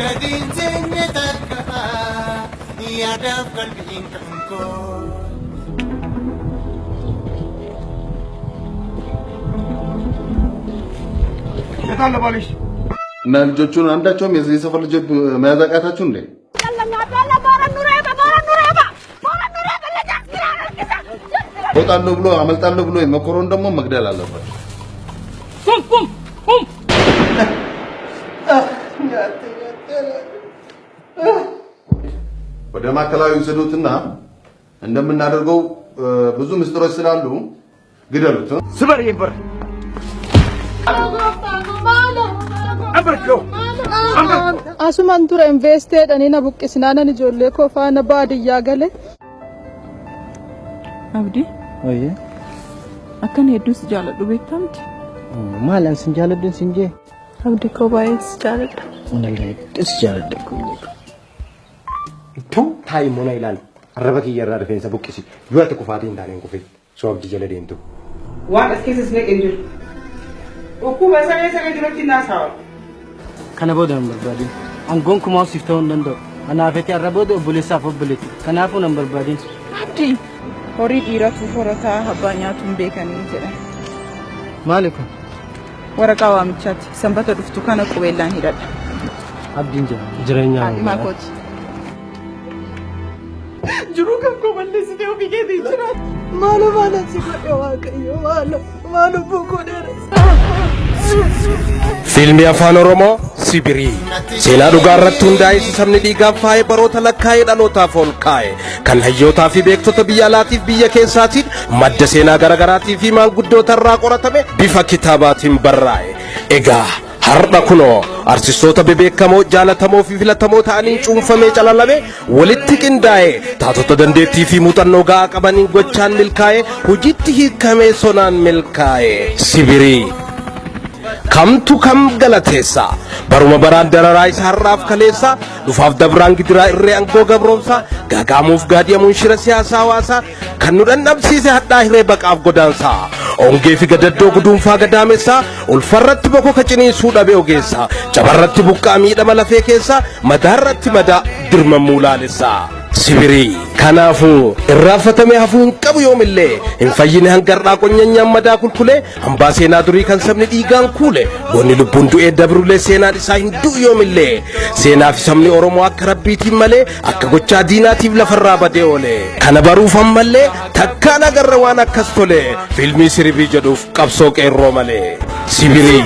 قدين زينتك يا دف قلبي إنكمكو يطلع باليش ما الجوجون عندكم يزي سفر الجب ماذا قاتاتون ليه؟ ወጣሉ ብሎ አመልጣሉ ብሎ የመኮሮን ደግሞ መግደል አለበት ቁም ወደ ማከላዊ ስዱትና እንደምናደርገው ብዙ ምስጥሮች ስላሉ ግደሉት ስበር ይበር Asuman ture invested anina buqqisnana ni jolle ko faana baadiyyaa gale Abdi Oye akkan hedduu si jaaladhu beektamti maalan sin jaaladhu sin jee Abdi ko baay'ee si jaaladha Unallee si jaaladhu tu tayi mona ilan arraba kiyyarraa rifeensa buqqisi yoo ati kufaatii hin taaneen kufe soo abdii jala deemtu waan as keessas neqeen jiru dhukkuba saree jirutti naasawa kana booda nan barbaadin angoon kumaa siif ta'uu hin danda'u anaafeti arra booda obboleessaaf obboleetti kanaafuu nan barbaadin Abdi horii dhiiratu horataa abbaa nyaatuun beekanii jedhan maali kun waraqaa waamichaati sanbata dhuftu kana qubeellaan hidhadha abdiin jireenyaa Haadhimaa kooti jiruu kan koo balleessitee ofii keetii jira maalo maalo si godhe waaqayyo maalo buukoo dheeressa Filmi afaan Oromoo Sibirii seenaa dhugaa irratti hundaa'e sabni dhiigaaf faayee baroota lakkaa'ee dhalootaaf ol kaa'e kan hayyootaa fi beektota biyya alaatiif biyya keessaatiin madda seenaa garaagaraatii fi maanguddoota irraa qoratame bifa kitaabaatiin barraa'e egaa har'a kunoo artistoota bebeekamoo jaalatamoo fi filatamoo ta'aniin cuunfamee calalame walitti qindaa'e taatota dandeettii fi muuxannoo ga'aa qabaniin gochaan milkaa'e hojiitti hiikamee sonaan milkaa'e Sibirii kamtu kam galateessa baruma baraan dararaa isaa har'aaf kaleessa dhufaaf dabraan gidiraa irree angoo gabroomsa gaagaamuuf gaadiyamuun shira siyaasaa hawaasaa kan nu dhandhamsiise hadhaa hiree baqaaf godaansaa ongee fi gadaddoo guduunfaa gadaamessaa ulfarratti boko kaciniisuu dhabe ogeessa cabarratti buqqaa miidhama lafee keessa madaarratti madaa dirmamuu laalessaa Sibirii kanaafu irraafatamee hafuu hin qabu yoomillee hin fayyine hangarraa qonyanyaan madaa kulkulee hambaa seenaa durii kan sabni dhiigaan kuule goonni lubbuun du'ee dabrulee seenaan isaa hin du'u yoomillee seenaa fi sabni Oromoo akka rabbiitiin malee akka gochaa diinaatiif lafarraa badee oole kana baruuf ammallee takkaan agarra waan akkas tole filmii Siribii jedhuuf qabsoo qeerroo malee Sibirii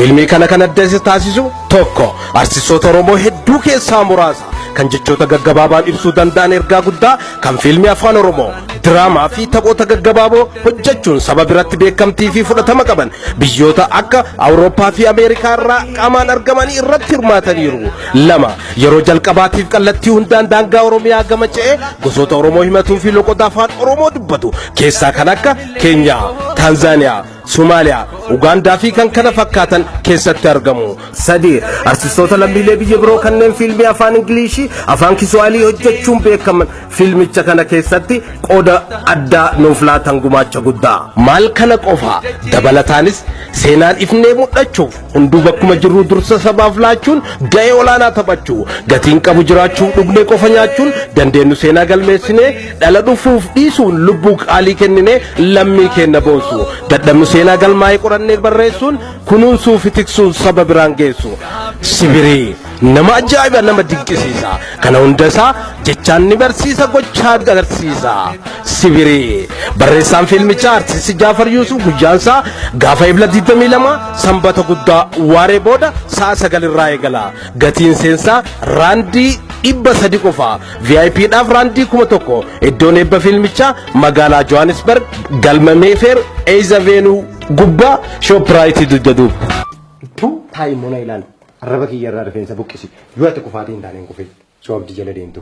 filmii kana kan adda isa taasisu tokko artistoota Oromoo hedduu keessaa muraasa kan jechoota gaggabaabaan ibsuu danda'an ergaa guddaa kan filmii afaan Oromoo diraamaa fi taphoota gaggabaaboo hojjechuun saba biratti beekamtii fi fudhatama qaban biyyoota akka Awurooppaa fi Ameerikaa irraa qaamaan argamanii irratti hirmaataniiru lama yeroo jalqabaatiif kallattii hundaan daangaa Oromiyaa gama ce'ee gosoota Oromoo himatuu fi loqoda afaan Oromoo dubbatu keessaa kan akka Keenyaa Taanzaaniyaa Somaaliyaa Ugaandaa fi kan kana fakkaatan keessatti argamu sadi artistoota lammiilee biyya biroo kanneen filmii afaan Ingiliishii afaan Kiswahilii hojjechuun beekaman filmicha kana keessatti qooda addaa nuuf laatan gumaacha guddaa maal kana qofa dabalataanis seenaan ifnee mul'achuuf hunduu bakkuma jirru dursa sabaaf laachuun ga'ee olaanaa taphachuu gatiin qabu jiraachuu dhugnee qofa nyaachuun dandeenyu seenaa galmeessinee dhala dhufuuf dhiisuun lubbuu qaalii kenninee lammii kenna boonsu dadhabnu seenaa galmaa'ee qorannee barreessuun kunuunsuu fi tiksuun saba biraan geessu Sibirii nama ajaa'iba nama dinqisiisa kana hunda isaa jechaan ni barsiisa gochaa agarsiisa Sibirii barreessaan filmichaa artisti Jaafar Yuusuf guyyaansaa gaafa Ebla 22 sanbata guddaa waaree booda sa'a 9 irraa eegala gatiin seensaa raandii 300 qofa VIP dhaaf raandii 1000 iddoon eebba filmichaa magaalaa Johannesburg galma Mayfair Avenue gubbaa Shoprite jedhu tu tayi mona ilan arraba kiyyarraa rifeensa buqqisi yoo ati kufaatii hin taaneen kufe soo abdii jala deemtu